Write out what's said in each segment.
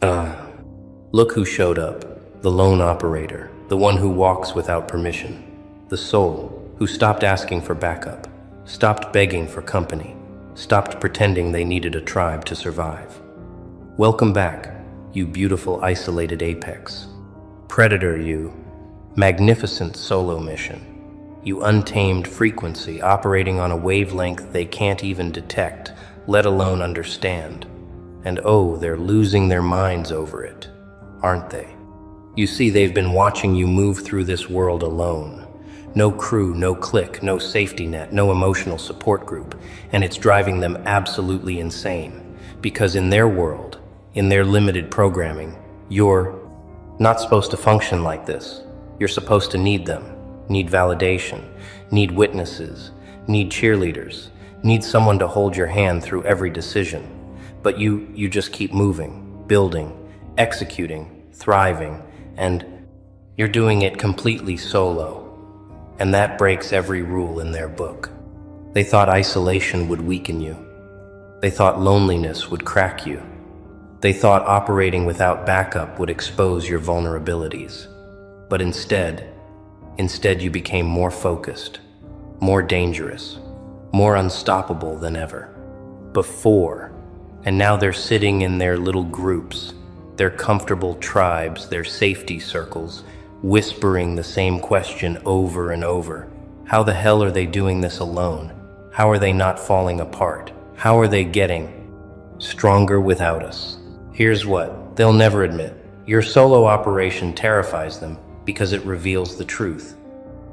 Ah, look who showed up. The lone operator, the one who walks without permission. The soul who stopped asking for backup, stopped begging for company, stopped pretending they needed a tribe to survive. Welcome back, you beautiful isolated apex. Predator, you. Magnificent solo mission. You untamed frequency operating on a wavelength they can't even detect, let alone understand. And oh, they're losing their minds over it, aren't they? You see, they've been watching you move through this world alone. No crew, no clique, no safety net, no emotional support group, and it's driving them absolutely insane. Because in their world, in their limited programming, you're not supposed to function like this. You're supposed to need them, need validation, need witnesses, need cheerleaders, need someone to hold your hand through every decision. But you just keep moving, building, executing, thriving, and you're doing it completely solo. And that breaks every rule in their book. They thought isolation would weaken you. They thought loneliness would crack you. They thought operating without backup would expose your vulnerabilities. But instead you became more focused, more dangerous, more unstoppable than ever. Before. And now they're sitting in their little groups, their comfortable tribes, their safety circles, whispering the same question over and over. How the hell are they doing this alone? How are they not falling apart? How are they getting stronger without us? Here's what they'll never admit. Your solo operation terrifies them because it reveals the truth.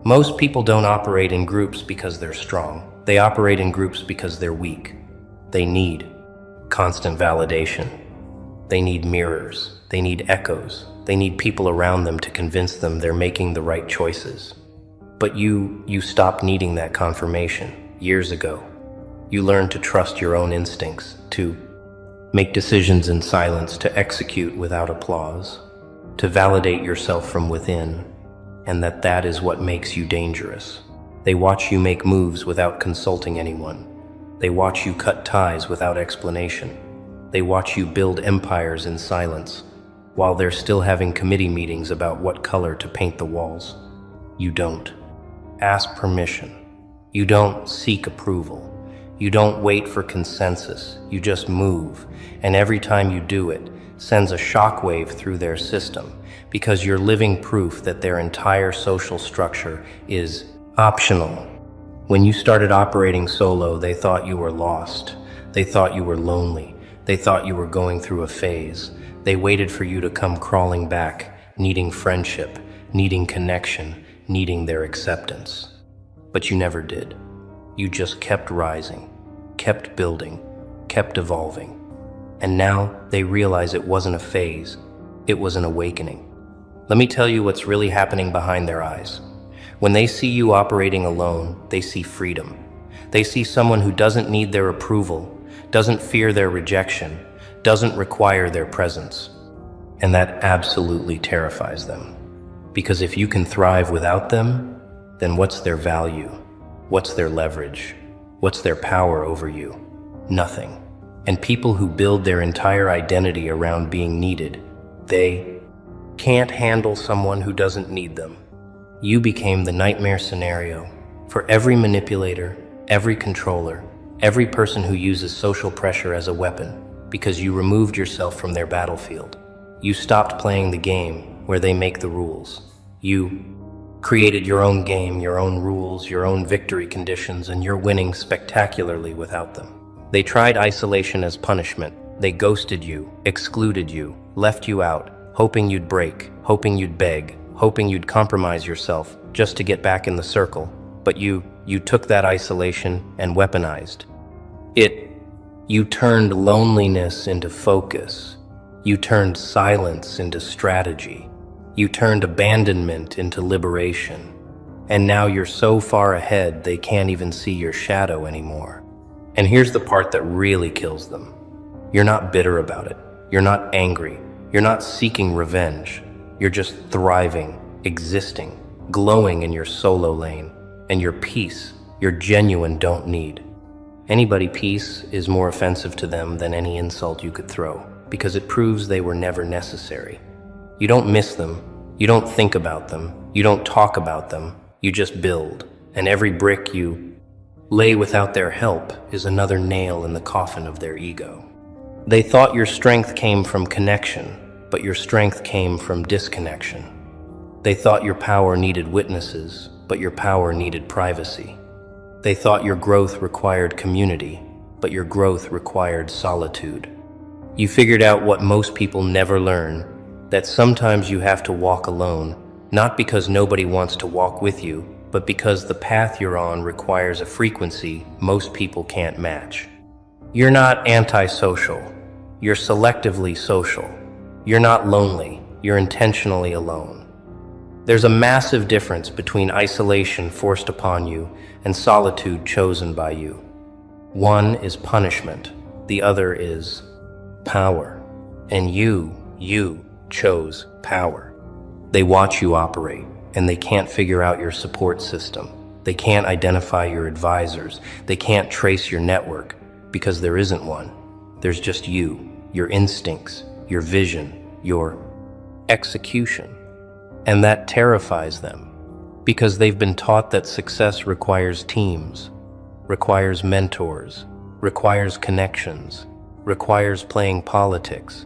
Most people don't operate in groups because they're strong. They operate in groups because they're weak. They need constant validation. They need mirrors. They need echoes. They need people around them to convince them they're making the right choices. But you stopped needing that confirmation years ago. You learned to trust your own instincts, to make decisions in silence, to execute without applause, to validate yourself from within, and that is what makes you dangerous. They watch you make moves without consulting anyone. They watch you cut ties without explanation. They watch you build empires in silence, while they're still having committee meetings about what color to paint the walls. You don't ask permission. You don't seek approval. You don't wait for consensus. You just move, and every time you do it, sends a shockwave through their system, because you're living proof that their entire social structure is optional. When you started operating solo, they thought you were lost. They thought you were lonely. They thought you were going through a phase. They waited for you to come crawling back, needing friendship, needing connection, needing their acceptance. But you never did. You just kept rising, kept building, kept evolving. And now they realize it wasn't a phase, it was an awakening. Let me tell you what's really happening behind their eyes. When they see you operating alone, they see freedom. They see someone who doesn't need their approval, doesn't fear their rejection, doesn't require their presence. And that absolutely terrifies them. Because if you can thrive without them, then what's their value? What's their leverage? What's their power over you? Nothing. And people who build their entire identity around being needed, they can't handle someone who doesn't need them. You became the nightmare scenario for every manipulator, every controller, every person who uses social pressure as a weapon, because you removed yourself from their battlefield. You stopped playing the game where they make the rules. You created your own game, your own rules, your own victory conditions, and you're winning spectacularly without them. They tried isolation as punishment. They ghosted you, excluded you, left you out, hoping you'd break, hoping you'd beg, hoping you'd compromise yourself just to get back in the circle. But you took that isolation and weaponized it. You turned loneliness into focus. You turned silence into strategy. You turned abandonment into liberation. And now you're so far ahead they can't even see your shadow anymore. And here's the part that really kills them. You're not bitter about it. You're not angry. You're not seeking revenge. You're just thriving, existing, glowing in your solo lane. And your peace, your genuine don't need. Anybody peace is more offensive to them than any insult you could throw. because it proves they were never necessary. You don't miss them, you don't think about them, you don't talk about them, you just build. And every brick you lay without their help is another nail in the coffin of their ego. They thought your strength came from connection, but your strength came from disconnection. They thought your power needed witnesses, but your power needed privacy. They thought your growth required community, but your growth required solitude. You figured out what most people never learn, that sometimes you have to walk alone, not because nobody wants to walk with you, but because the path you're on requires a frequency most people can't match. You're not antisocial. You're selectively social. You're not lonely. You're intentionally alone. There's a massive difference between isolation forced upon you and solitude chosen by you. One is punishment. The other is power. And you chose power. They watch you operate, and they can't figure out your support system. They can't identify your advisors. They can't trace your network, because there isn't one. There's just you, your instincts, your vision, your execution. And that terrifies them, because they've been taught that success requires teams, requires mentors, requires connections, requires playing politics.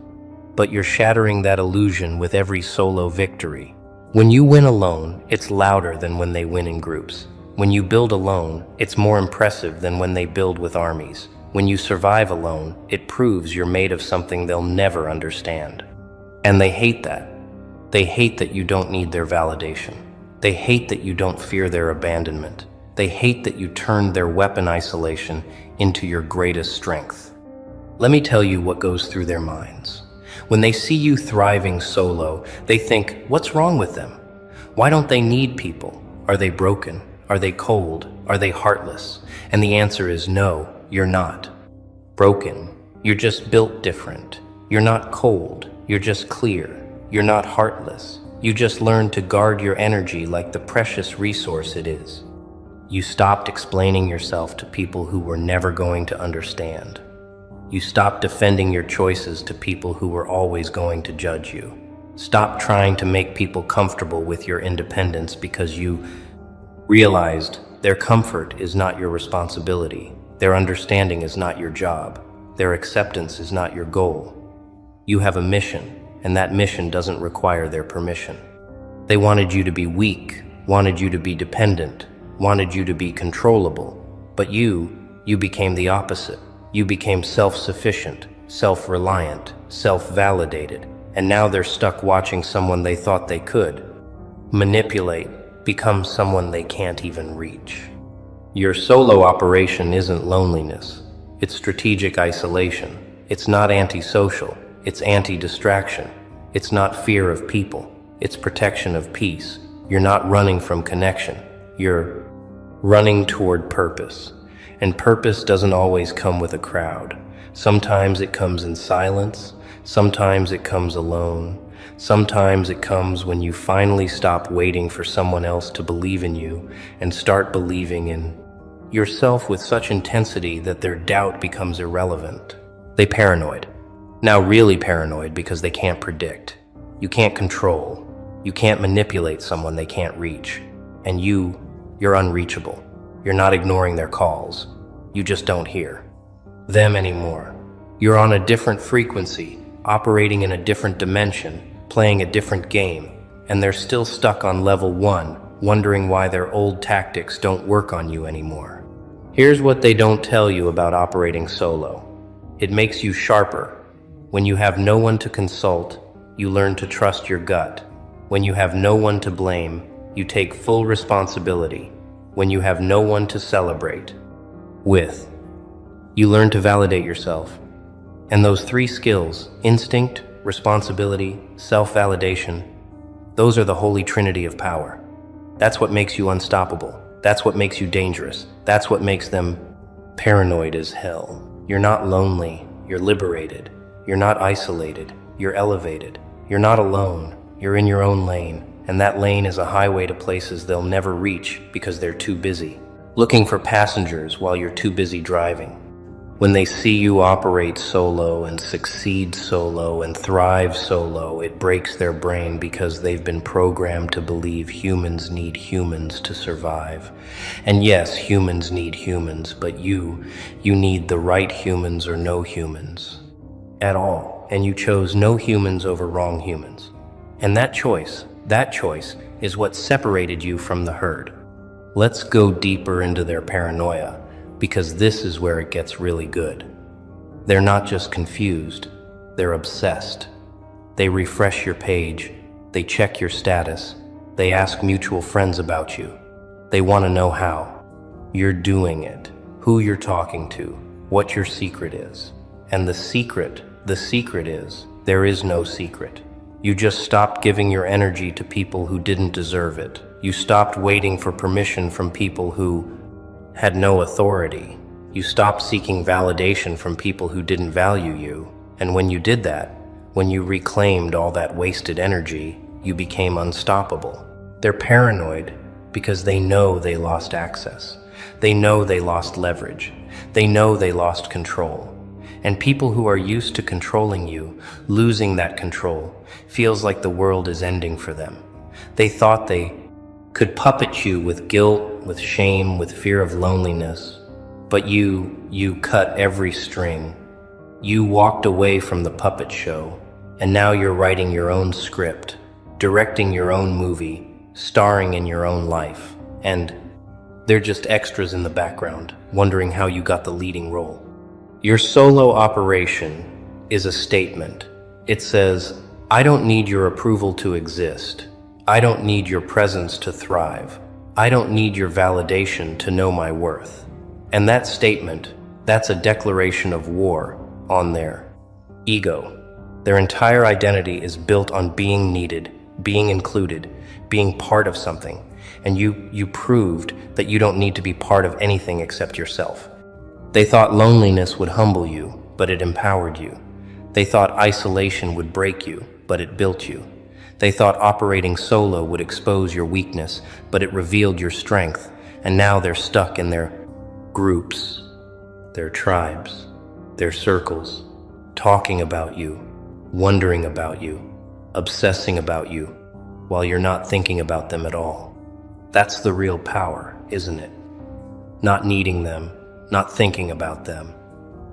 But you're shattering that illusion with every solo victory. When you win alone, it's louder than when they win in groups. When you build alone, it's more impressive than when they build with armies. When you survive alone, it proves you're made of something they'll never understand. And they hate that. They hate that you don't need their validation. They hate that you don't fear their abandonment. They hate that you turned their weapon isolation into your greatest strength. Let me tell you what goes through their minds. When they see you thriving solo, they think, what's wrong with them? Why don't they need people? Are they broken? Are they cold? Are they heartless? And the answer is no, you're not broken. You're just built different. You're not cold. You're just clear. You're not heartless. You just learned to guard your energy like the precious resource it is. You stopped explaining yourself to people who were never going to understand. You stopped defending your choices to people who were always going to judge you. Stop trying to make people comfortable with your independence because you realized their comfort is not your responsibility. Their understanding is not your job. Their acceptance is not your goal. You have a mission, and that mission doesn't require their permission. They wanted you to be weak, wanted you to be dependent, wanted you to be controllable. But you became the opposite. You became self-sufficient, self-reliant, self-validated, and now they're stuck watching someone they thought they could manipulate, become someone they can't even reach. Your solo operation isn't loneliness. It's strategic isolation. It's not antisocial. It's anti-distraction. It's not fear of people. It's protection of peace. You're not running from connection. You're running toward purpose. And purpose doesn't always come with a crowd. Sometimes it comes in silence. Sometimes it comes alone. Sometimes it comes when you finally stop waiting for someone else to believe in you and start believing in yourself with such intensity that their doubt becomes irrelevant. They paranoid. Now really paranoid because they can't predict. You can't control. You can't manipulate someone they can't reach. And you're unreachable. You're not ignoring their calls. You just don't hear them anymore. You're on a different frequency, operating in a different dimension, playing a different game, and they're still stuck on level 1, wondering why their old tactics don't work on you anymore. Here's what they don't tell you about operating solo. It makes you sharper. When you have no one to consult, you learn to trust your gut. When you have no one to blame, you take full responsibility. When you have no one to celebrate with, you learn to validate yourself. And those 3 skills, instinct, responsibility, self-validation, those are the holy trinity of power. That's what makes you unstoppable. That's what makes you dangerous. That's what makes them paranoid as hell. You're not lonely. You're liberated. You're not isolated. You're elevated. You're not alone. You're in your own lane. And that lane is a highway to places they'll never reach because they're too busy, looking for passengers while you're too busy driving. When they see you operate solo and succeed solo and thrive solo, it breaks their brain because they've been programmed to believe humans need humans to survive. And yes, humans need humans, but you need the right humans or no humans at all. And you chose no humans over wrong humans. And that choice is what separated you from the herd. Let's go deeper into their paranoia, because this is where it gets really good. They're not just confused, they're obsessed. They refresh your page, they check your status, they ask mutual friends about you. They want to know how you're doing it, who you're talking to, what your secret is. And the secret is, there is no secret. You just stopped giving your energy to people who didn't deserve it. You stopped waiting for permission from people who had no authority. You stopped seeking validation from people who didn't value you. And when you did that, when you reclaimed all that wasted energy, you became unstoppable. They're paranoid because they know they lost access. They know they lost leverage. They know they lost control. And people who are used to controlling you, losing that control, feels like the world is ending for them. They thought they could puppet you with guilt, with shame, with fear of loneliness. But you cut every string. You walked away from the puppet show, and now you're writing your own script, directing your own movie, starring in your own life. And they're just extras in the background, wondering how you got the leading role. Your solo operation is a statement. It says, I don't need your approval to exist. I don't need your presence to thrive. I don't need your validation to know my worth. And that statement, that's a declaration of war on their ego. Their entire identity is built on being needed, being included, being part of something. And you proved that you don't need to be part of anything except yourself. They thought loneliness would humble you, but it empowered you. They thought isolation would break you, but it built you. They thought operating solo would expose your weakness, but it revealed your strength. And now they're stuck in their groups, their tribes, their circles, talking about you, wondering about you, obsessing about you, while you're not thinking about them at all. That's the real power, isn't it? Not needing them, not thinking about them,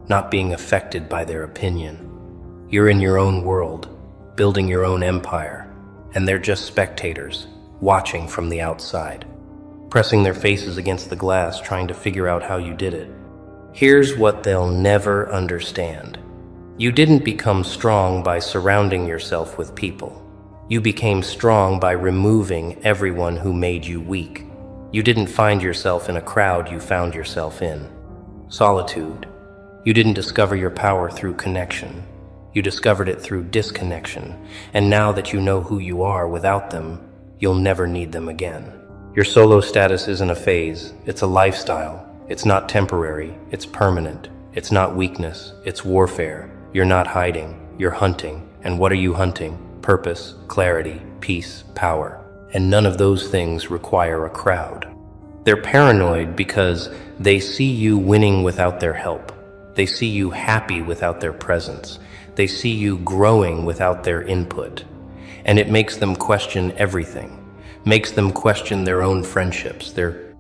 not being affected by their opinion. You're in your own world, building your own empire, and they're just spectators, watching from the outside, pressing their faces against the glass, trying to figure out how you did it. Here's what they'll never understand. You didn't become strong by surrounding yourself with people. You became strong by removing everyone who made you weak. You didn't find yourself in a crowd, you found yourself in solitude. You didn't discover your power through connection. You discovered it through disconnection. And now that you know who you are without them, you'll never need them again. Your solo status isn't a phase, it's a lifestyle. It's not temporary, it's permanent. It's not weakness, it's warfare. You're not hiding, you're hunting. And what are you hunting? Purpose, clarity, peace, power. And none of those things require a crowd. They're paranoid because they see you winning without their help. They see you happy without their presence. They see you growing without their input. And it makes them question everything. Makes them question their own friendships, their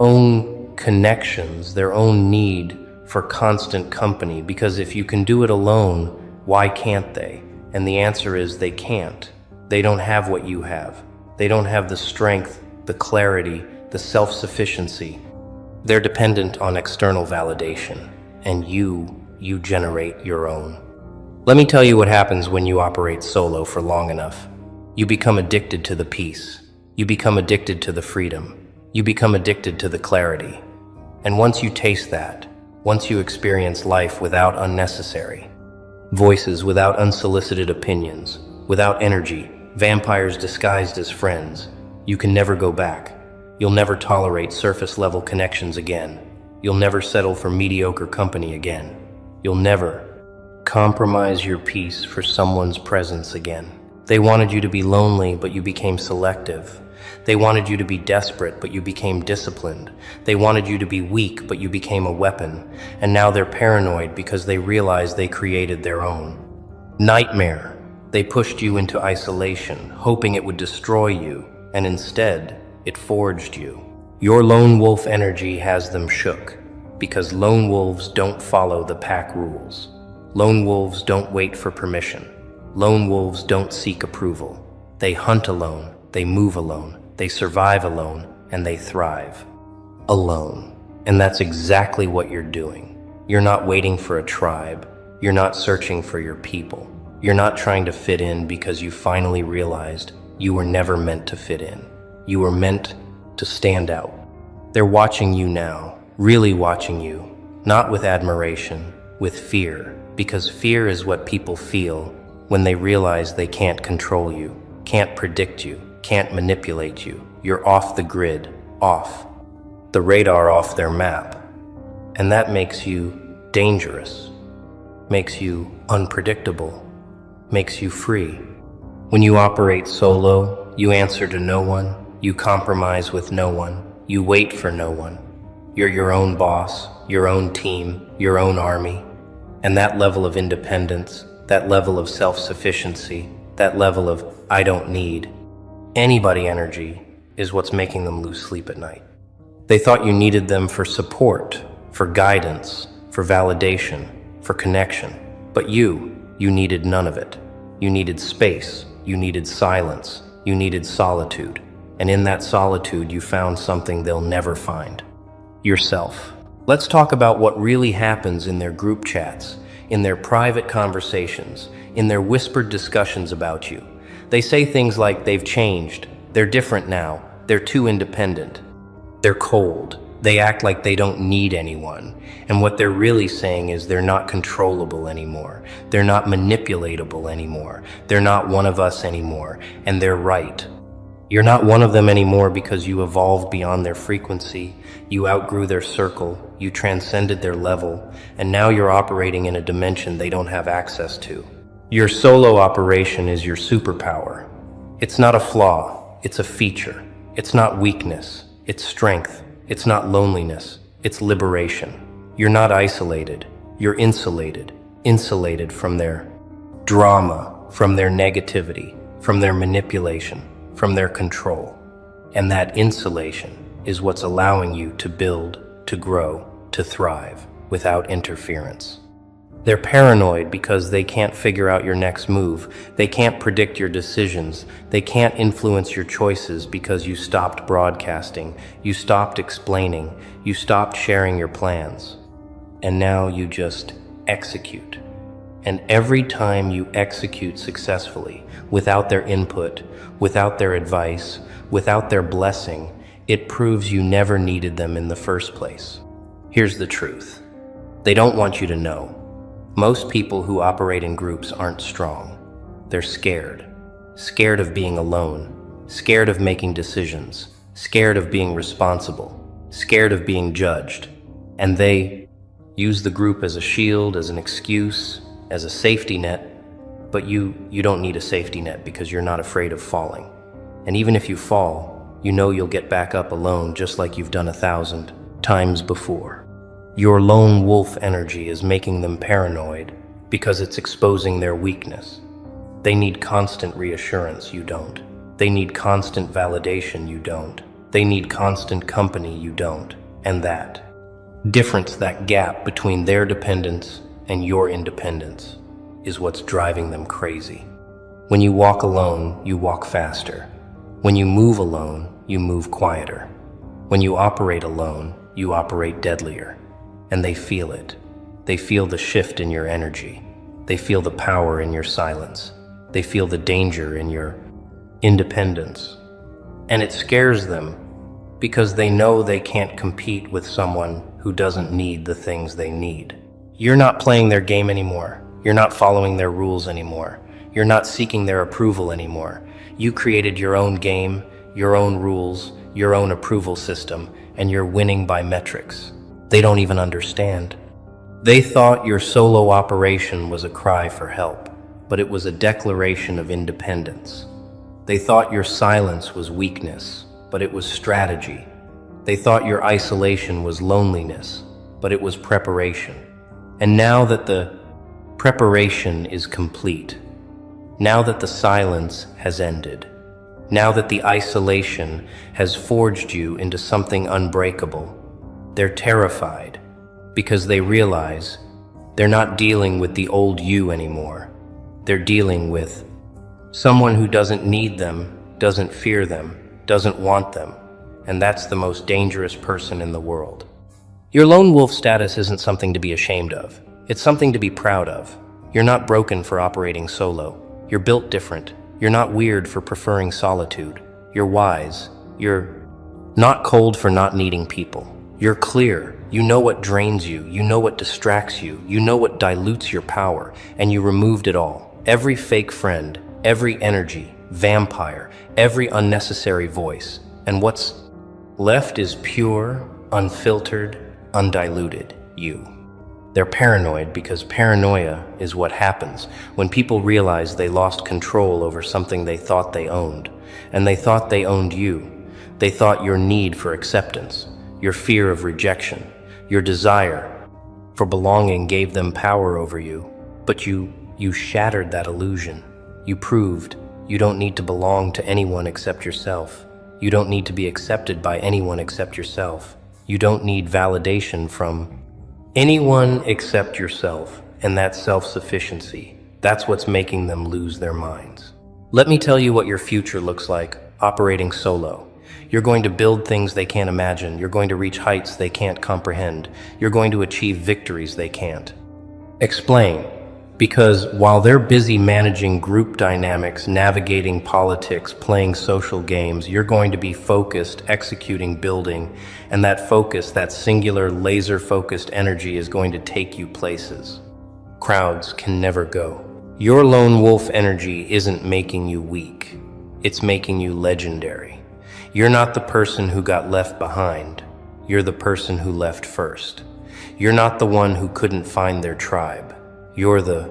own connections, their own need for constant company. Because if you can do it alone, why can't they? And the answer is they can't. They don't have what you have. They don't have the strength, the clarity, the self-sufficiency. They're dependent on external validation, and you generate your own. Let me tell you what happens when you operate solo for long enough. You become addicted to the peace. You become addicted to the freedom. You become addicted to the clarity. And once you taste that, once you experience life without unnecessary voices, without unsolicited opinions, without energy, vampires disguised as friends, you can never go back. You'll never tolerate surface-level connections again. You'll never settle for mediocre company again. You'll never compromise your peace for someone's presence again. They wanted you to be lonely, but you became selective. They wanted you to be desperate, but you became disciplined. They wanted you to be weak, but you became a weapon. And now they're paranoid because they realize they created their own nightmare. They pushed you into isolation, hoping it would destroy you, and instead, it forged you. Your lone wolf energy has them shook, because lone wolves don't follow the pack rules. Lone wolves don't wait for permission. Lone wolves don't seek approval. They hunt alone, they move alone, they survive alone, and they thrive alone. And that's exactly what you're doing. You're not waiting for a tribe. You're not searching for your people. You're not trying to fit in because you finally realized you were never meant to fit in. You were meant to stand out. They're watching you now, really watching you, not with admiration, with fear, because fear is what people feel when they realize they can't control you, can't predict you, can't manipulate you. You're off the grid, off the radar, off their map. And that makes you dangerous, makes you unpredictable, makes you free. When you operate solo, you answer to no one, you compromise with no one, you wait for no one. You're your own boss, your own team, your own army. And that level of independence, that level of self-sufficiency, that level of I don't need anybody energy is what's making them lose sleep at night. They thought you needed them for support, for guidance, for validation, for connection. But you needed none of it. You needed space, you needed silence, you needed solitude. And in that solitude, you found something they'll never find: yourself. Let's talk about what really happens in their group chats, in their private conversations, in their whispered discussions about you. They say things like they've changed, they're different now, they're too independent, they're cold, they act like they don't need anyone. And what they're really saying is they're not controllable anymore, they're not manipulatable anymore, they're not one of us anymore, and they're right. You're not one of them anymore because you evolved beyond their frequency, you outgrew their circle, you transcended their level, and now you're operating in a dimension they don't have access to. Your solo operation is your superpower. It's not a flaw, it's a feature. It's not weakness, it's strength. It's not loneliness, it's liberation. You're not isolated, you're insulated from their drama, from their negativity, from their manipulation, from their control. And that insulation is what's allowing you to build, to grow, to thrive without interference. They're paranoid because they can't figure out your next move. They can't predict your decisions. They can't influence your choices because you stopped broadcasting, you stopped explaining, you stopped sharing your plans. And now you just execute. And every time you execute successfully, without their input, without their advice, without their blessing, it proves you never needed them in the first place. Here's the truth. They don't want you to know. Most people who operate in groups aren't strong. They're scared. Scared of being alone. Scared of making decisions. Scared of being responsible. Scared of being judged. And they use the group as a shield, as an excuse, as a safety net. But you don't need a safety net because you're not afraid of falling. And even if you fall, you know you'll get back up alone just like you've done 1,000 times before. Your lone wolf energy is making them paranoid because it's exposing their weakness. They need constant reassurance, you don't. They need constant validation, you don't. They need constant company, you don't. And that difference, that gap between their dependence and your independence, is what's driving them crazy. When you walk alone, you walk faster. When you move alone, you move quieter. When you operate alone, you operate deadlier. And they feel it. They feel the shift in your energy. They feel the power in your silence. They feel the danger in your independence. And it scares them because they know they can't compete with someone who doesn't need the things they need. You're not playing their game anymore. You're not following their rules anymore. You're not seeking their approval anymore. You created your own game, your own rules, your own approval system, and you're winning by metrics. They don't even understand. They thought your solo operation was a cry for help, but it was a declaration of independence. They thought your silence was weakness, but it was strategy. They thought your isolation was loneliness, but it was preparation. And now that the preparation is complete, now that the silence has ended, now that the isolation has forged you into something unbreakable, they're terrified because they realize they're not dealing with the old you anymore. They're dealing with someone who doesn't need them, doesn't fear them, doesn't want them, and that's the most dangerous person in the world. Your lone wolf status isn't something to be ashamed of. It's something to be proud of. You're not broken for operating solo. You're built different. You're not weird for preferring solitude. You're wise. You're not cold for not needing people. You're clear. You know what drains you. You know what distracts you. You know what dilutes your power, and you removed it all. Every fake friend, every energy, vampire, every unnecessary voice. And what's left is pure, unfiltered, undiluted you. They're paranoid because paranoia is what happens when people realize they lost control over something they thought they owned. And they thought they owned you. They thought your need for acceptance, your fear of rejection, your desire for belonging gave them power over you. But you shattered that illusion. You proved you don't need to belong to anyone except yourself. You don't need to be accepted by anyone except yourself. You don't need validation from anyone except yourself, and that self-sufficiency, that's what's making them lose their minds. Let me tell you what your future looks like operating solo. You're going to build things they can't imagine. You're going to reach heights they can't comprehend. You're going to achieve victories they can't explain. Because while they're busy managing group dynamics, navigating politics, playing social games, you're going to be focused, executing, building, and that focus, that singular, laser-focused energy is going to take you places crowds can never go. Your lone wolf energy isn't making you weak. It's making you legendary. You're not the person who got left behind. You're the person who left first. You're not the one who couldn't find their tribe. You're the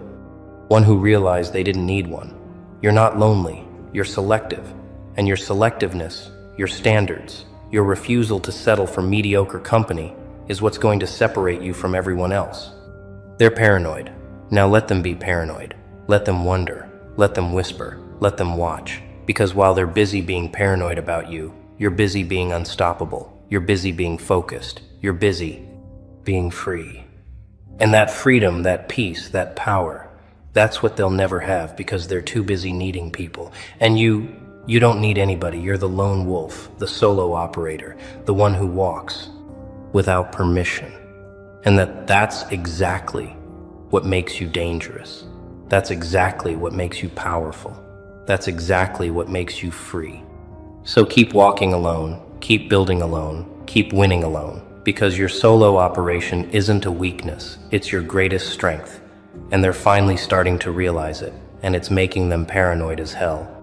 one who realized they didn't need one. You're not lonely, you're selective. And your selectiveness, your standards, your refusal to settle for mediocre company is what's going to separate you from everyone else. They're paranoid. Now let them be paranoid. Let them wonder. Let them whisper. Let them watch. Because while they're busy being paranoid about you, you're busy being unstoppable. You're busy being focused. You're busy being free. And that freedom, that peace, that power, that's what they'll never have because they're too busy needing people. And you don't need anybody. You're the lone wolf, the solo operator, the one who walks without permission. And that's exactly what makes you dangerous. That's exactly what makes you powerful. That's exactly what makes you free. So keep walking alone, keep building alone, keep winning alone. Because your solo operation isn't a weakness, it's your greatest strength. And they're finally starting to realize it, and it's making them paranoid as hell.